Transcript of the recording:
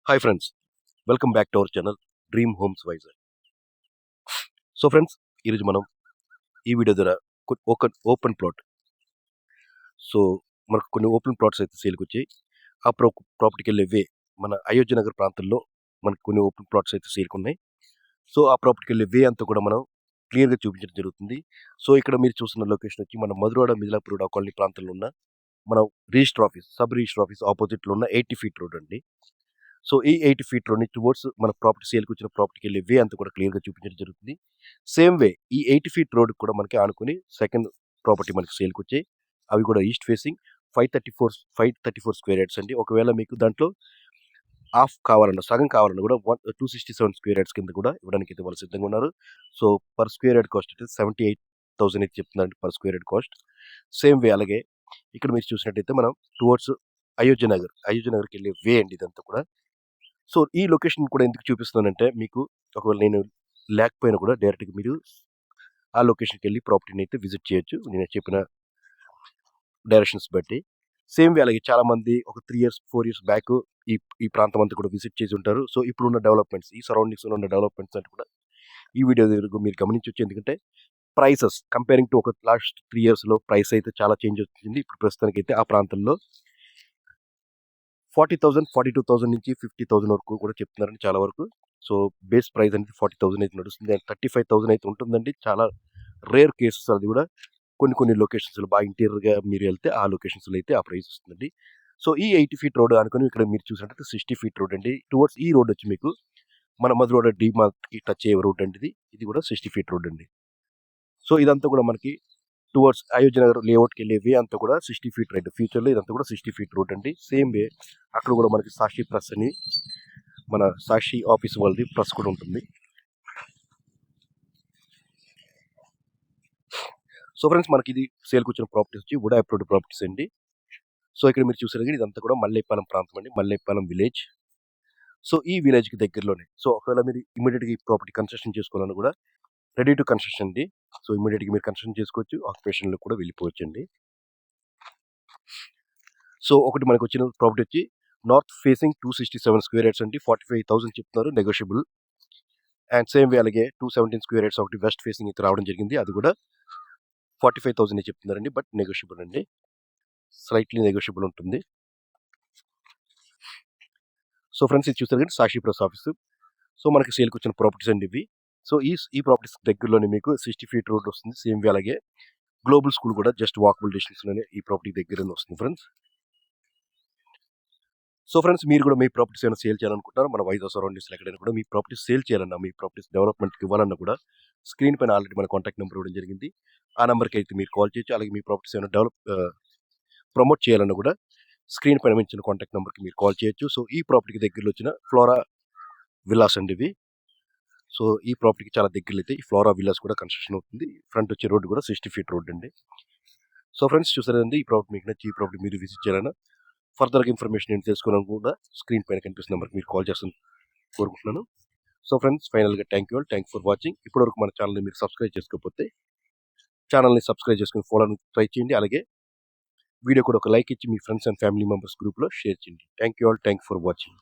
Hi friends, welcome back to our channel dream homes Vizag. So friends, ఈరోజు మనం ఈ video ద్వారా ఓపెన్ ప్లాట్. సో మనకు కొన్ని ఓపెన్ ప్లాట్స్ అయితే సేల్కి వచ్చాయి. ఆ ప్రాపర్టీకి వెళ్ళే వే మన అయోధ్య నగర్ ప్రాంతంలో మనకు కొన్ని ఓపెన్ ప్లాట్స్ అయితే సేల్కి ఉన్నాయి. సో ఆ ప్రాపర్టీకి వెళ్ళే వే అంతా కూడా మనం క్లియర్గా చూపించడం జరుగుతుంది. సో ఇక్కడ మీరు చూస్తున్న లొకేషన్ వచ్చి మన మధురవాడ మిదిలాపూర్ కాలనీ ప్రాంతంలో ఉన్న మన register office, sub register office ఆపోజిట్లో ఉన్న 80 ఫీట్ రోడ్ అండి. సో ఈ 80 ఫీట్ రోడ్ని టువర్డ్స్ మన ప్రాపర్టీ సేల్కి వచ్చిన ప్రాపర్టీకి వెళ్ళే వే అంతా కూడా క్లియర్గా చూపించడం జరుగుతుంది. సేమ్ వే ఈ 80 ఫీట్ రోడ్ కూడా మనకి ఆనుకుని సెకండ్ ప్రాపర్టీ మనకి సేల్కి వచ్చాయి. అవి కూడా ఈస్ట్ ఫేసింగ్ 534 స్క్వేర్ యార్డ్స్ అండి. ఒకవేళ మీకు దాంట్లో హాఫ్ కావాలన్నా, సగం కావాలన్నా కూడా 267 స్క్వేర్ యార్డ్స్ కింద కూడా ఇవ్వడానికి అయితే వాళ్ళు సిద్ధంగా ఉన్నారు. So per square yard cost అయితే 78,000 అయితే చెప్తుందండి per square yard cost. Same way అలాగే ఇక్కడ మీరు చూసినట్టయితే మనం టువర్డ్స్ అయోధ్య నగర్కి వెళ్ళే వే అండి ఇదంతా కూడా. సో ఈ లొకేషన్ కూడా ఎందుకు చూపిస్తున్నానంటే, మీకు ఒకవేళ నేను లేకపోయినా కూడా డైరెక్ట్గా మీరు ఆ లొకేషన్కి వెళ్ళి ప్రాపర్టీని అయితే విజిట్ చేయొచ్చు నేను చెప్పిన డైరెక్షన్స్ బట్టి. సేమ్ వే అలాగే చాలామంది ఒక 3 ఇయర్స్ 4 ఇయర్స్ బ్యాక్ ఈ ప్రాంతం అంతా కూడా విజిట్ చేసి ఉంటారు. సో ఇప్పుడున్న డెవలప్మెంట్స్, ఈ సరౌండింగ్స్లో ఉన్న డెవలప్మెంట్స్ అంటే కూడా ఈ వీడియో దగ్గర మీరు గమనించవచ్చు. ఎందుకంటే ప్రైసెస్ కంపేరింగ్ టు ఒక లాస్ట్ 3 ఇయర్స్లో ప్రైస్ అయితే చాలా చేంజ్ వచ్చింది. ఇప్పుడు ప్రస్తుతానికి అయితే ఆ ప్రాంతంలో 40,000, 42,000 నుంచి 50,000 వరకు కూడా చెప్తున్నారండి చాలా వరకు. సో బేస్ ప్రైస్ అనేది 40,000 అయితే నడుస్తుంది. అండ్ 35,000 అయితే ఉంటుందండి. చాలా రేర్ కేసెస్ అది కూడా. కొన్ని లొకేషన్స్లో బాగా ఇంటీరియర్గా మీరు వెళ్తే ఆ లొకేషన్స్లో అయితే ఆ ప్రైస్ వస్తుందండి. సో ఈ 80 ఫీట్ రోడ్ అనుకుని ఇక్కడ మీరు చూసినట్టు 60 ఫీట్ రోడ్ అండి. టువర్డ్స్ ఈ రోడ్ వచ్చి మీకు మన మధురవాడ డీమార్ట్కి టచ్ అయ్యే రోడ్ అండి. ఇది కూడా 60 ఫీట్ రోడ్ అండి. సో ఇదంతా కూడా మనకి టువర్డ్స్ అయోధ్య నగర్ లేఅవుట్కి వెళ్ళే వే అంతా కూడా 60 ఫీట్ రోడ్. ఫ్యూచర్లో ఇదంతా కూడా 60 ఫీట్ రోడ్ అండి. సేమ్ వే అక్కడ కూడా మనకి సాక్షి ప్రెస్ అని మన సాక్షి ఆఫీస్ వాళ్ళది ప్రెస్ కూడా ఉంటుంది. సో ఫ్రెండ్స్, మనకి ఇది సేల్కి వచ్చిన ప్రాపర్టీస్ వచ్చి వుడ్ అప్రూవ్డ్ ప్రాపర్టీస్ అండి. సో ఇక్కడ మీరు చూసారు కానీ ఇదంతా కూడా మల్లేపాలెం ప్రాంతం అండి, మల్లేపాలెం విలేజ్. సో ఈ విలేజ్కి దగ్గరలోనే. సో ఒకవేళ మీరు ఇమీడియట్గా ఈ ప్రాపర్టీ కన్స్ట్రక్షన్ చేసుకోవాలని కూడా రెడీ టు కన్స్ట్రక్షన్ అండి. సో ఇమీడియట్గా మీరు కన్స్ట్రక్షన్ చేసుకోవచ్చు, ఆక్యుపేషన్లో కూడా వెళ్ళిపోవచ్చు అండి. సో ఒకటి మనకు వచ్చిన ప్రాపర్టీ వచ్చి నార్త్ ఫేసింగ్ 267 స్క్వేర్ యార్డ్స్ అండి. 45,000 చెప్తున్నారు, నెగోషియబుల్. అండ్ సేమ్ వే అలాగే 217 స్క్వేర్ యార్డ్స్ ఒకటి వెస్ట్ ఫేసింగ్ అయితే రావడం జరిగింది. అది కూడా 45,000 చెప్తున్నారండి, బట్ నెగోషియబుల్ అండి, స్లైట్లీ నెగోషియబుల్ ఉంటుంది. సో ఫ్రెండ్స్, ఇది చూస్తారు కానీ సాక్షి ప్రెస్ ఆఫీస్. సో మనకి సేల్కి వచ్చిన ప్రాపర్టీస్ అండి ఇవి. సో ఈ ప్రాపర్టీస్ దగ్గరలోనే మీకు 60 ఫీట్ రోడ్ వస్తుంది. సేమ్ వే అలాగే గ్లోబల్ స్కూల్ కూడా జస్ట్ వాకబుల్ డిస్టెన్స్లోనే ఈ ప్రాపర్టీ దగ్గరనే వస్తుంది ఫ్రెండ్స్. సో ఫ్రెండ్స్, మీరు కూడా మీ ప్రాపర్టీస్ ఏమైనా సేల్ చేయాలనుకుంటారు, మన వైజాగ్ సరౌండింగ్స్లో ఎక్కడైనా కూడా మీ ప్రాపర్టీస్ సేల్ చేయాలన్నా, మీ ప్రాపర్టీస్ డెవలప్మెంట్కి ఇవ్వాలన్నా కూడా స్క్రీన్ పైన ఆల్రెడీ మన కాంటాక్ట్ నెంబర్ ఇవ్వడం జరిగింది. ఆ నెంబర్కి అయితే మీరు కాల్ చేయొచ్చు. అలాగే మీ ప్రాపర్టీస్ ఏమైనా ప్రమోట్ చేయాలన్నా కూడా స్క్రీన్ పైన ఇచ్చిన కాంటాక్ట్ నెంబర్కి మీరు కాల్ చేయొచ్చు. సో ఈ ప్రాపర్టీకి దగ్గరలో వచ్చిన ఫ్లోరా విల్లాస్ అండి ఇవి. సో ఈ ప్రాపర్టీకి చాలా దగ్గరలో అయితే ఈ ఫ్లోరా విల్లాస్ కూడా కన్స్ట్రక్షన్ అవుతుంది. ఫ్రంట్ వచ్చే రోడ్డు కూడా 60 ఫీట్ రోడ్ అండి. సో ఫ్రెండ్స్, చూసారండి, ఈ ప్రాపర్టీ మీకు నచ్చి ఈ ప్రాపర్టీ మీరు విజిట్ చేయాలన్నా, ఫర్దర్గా ఇన్ఫర్మేషన్ నేను తెలుసుకోవడానికి కూడా స్క్రీన్ పైన కనిపిస్తున్న నెంబర్కి మీరు కాల్ చేస్తాను కోరుకుంటున్నాను. సో ఫ్రెండ్స్, ఫైనల్గా థ్యాంక్ యూ ఫర్ వాచింగ్. ఇప్పటివరకు మన ఛానల్ని మీరు సబ్స్క్రైబ్ చేసుకోకపోతే ఛానల్ని సబ్స్క్రైబ్ చేసుకుని ఫాలో ట్రై చేయండి. అలాగే వీడియో కూడా ఒక లైక్ ఇచ్చి మీ ఫ్రెండ్స్ అండ్ ఫ్యామిలీ మెంబర్స్ గ్రూప్లో షేర్ చేయండి. Thank you for watching.